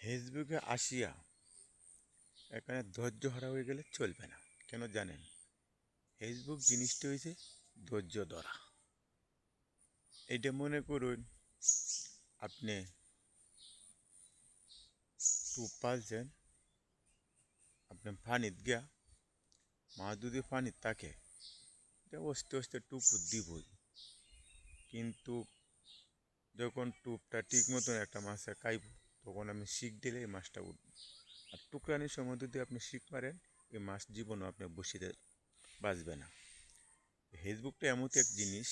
ফেসবুকে আসিয়া এখানে ধৈর্য হারা হয়ে গেলে চলবে না। কেন জানেন? ফেসবুক জিনিসটা হয়েছে ধৈর্য ধরা। এইটা মনে করুন, আপনি টুপ পালছেন, আপনি পানিত গিয়া মাছ যদি পানিত থাকে, এটা আস্তে আস্তে টুপু দিবই। কিন্তু যখন টুপটা ঠিক মতন একটা মাছে খাইব, তখন আপনি শিক দিলে এই মাছটা উঠবে। আর টুকরানির সময় যদি আপনি শিক মারেন, এই মাছ জীবনও আপনি বসিতে বাঁচবে না। ফেসবুকটা এমন এক জিনিস,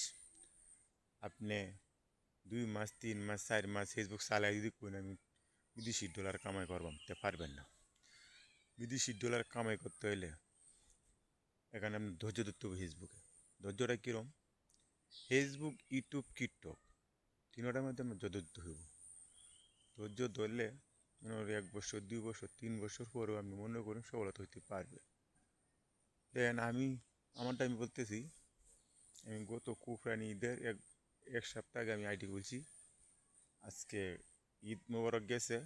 আপনি 2 মাস 3 মাস 4 মাস ফেসবুক চালাই যদি কোন আমি বিদেশি ডলার কামাই করবাম, তে পারবেন না। বিদেশি ডলার কামাই করতে হলে এখানে আপনি ধৈর্য ধরতে হবে। ফেসবুকে ধৈর্যটা কীরকম? ফেসবুক, ইউটিউব, টিকটক তিনোটার মধ্যে আমরা ধৈর্য ধরতে হইব। ধৈর্য ধরলে মনে করি 1 বছর 2 বছর 3 বছর পরেও আপনি মনে করেন সফলতা হইতে পারবে। দেন আমারটা আমি বলতেছি, আমি গত কুফরানি ঈদের এক সপ্তাহ আগে আমি আইডি খুলছি। আজকে ঈদ মোবারক গেছে,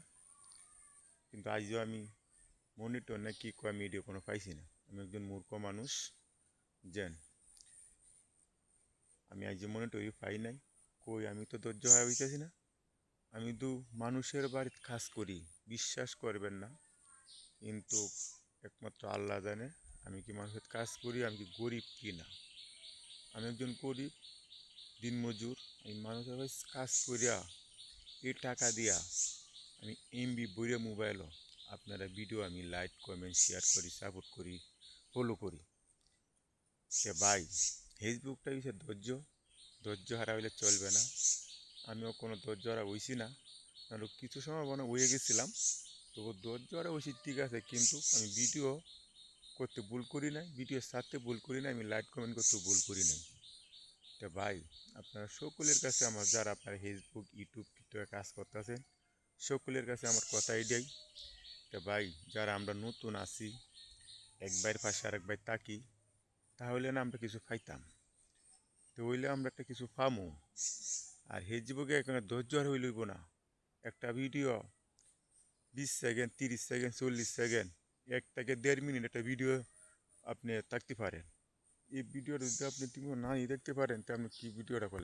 কিন্তু আজও আমি মনিটর না কি কয় আমি এডিও কোনো পাইছি না। আমি একজন মূর্খ মানুষ, যেন আমি আজ মনিটরই পাই নাই। কই আমি তো ধৈর্য হয়ে হইতেছি না। আমি তো মানুষের বাড়িতে কাজ করি, বিশ্বাস করবেন না, কিন্তু একমাত্র আল্লাহ জানে আমি কি মানুষের কাজ করি, আমি কি গরিব কি না। আমি একজন গরিব দিনমজুর। আমি মানুষের কাছে কাজ করিয়া এই টাকা দিয়া আমি এমবি বইরে মোবাইলও আপনারা ভিডিও আমি লাইক কমেন্ট শেয়ার করি, সাপোর্ট করি, ফলো করি। সে ভাই, ফেসবুকটা হচ্ছে ধৈর্য। ধৈর্য হারা হইলে চলবে না। আমিও কোনো ধৈর্য হারা হইছি না, কারণ কিছু সময় মনে হয়ে গেছিলাম। তবু ধৈর্য হারা হয়েছি ঠিক আছে, কিন্তু আমি ভিডিও করতে ভুল করি নাই, ভিডিও ছাড়তে ভুল করি নাই, আমি লাইক কমেন্ট করতে ভুল করি নাই। তো ভাই, আপনারা সকলের কাছে আমার, যারা আপনারা ফেসবুক ইউটিউব টিকটকে কাজ করতেছেন, সকলের কাছে আমার কথা এটাই। তো ভাই, যারা আমরা নতুন আছি, এক ভাইয়ের পাশে আরেক ভাই তাকি, তাহলে না আমরা কিছু পাইতাম, তো হইলে আমরা একটা কিছু পামো। আর ফেসবুকে এখানে ধৈর্য আর হইলইব না। একটা ভিডিও 20 সেকেন্ড 30 সেকেন্ড 40 সেকেন্ড, 1 থেকে 1.5 মিনিট একটা ভিডিও আপনি থাকতে পারেন। এই ভিডিওটা যদি আপনি ঠিক না দেখতে পারেন, তো আপনি কী ভিডিওটা করলেন?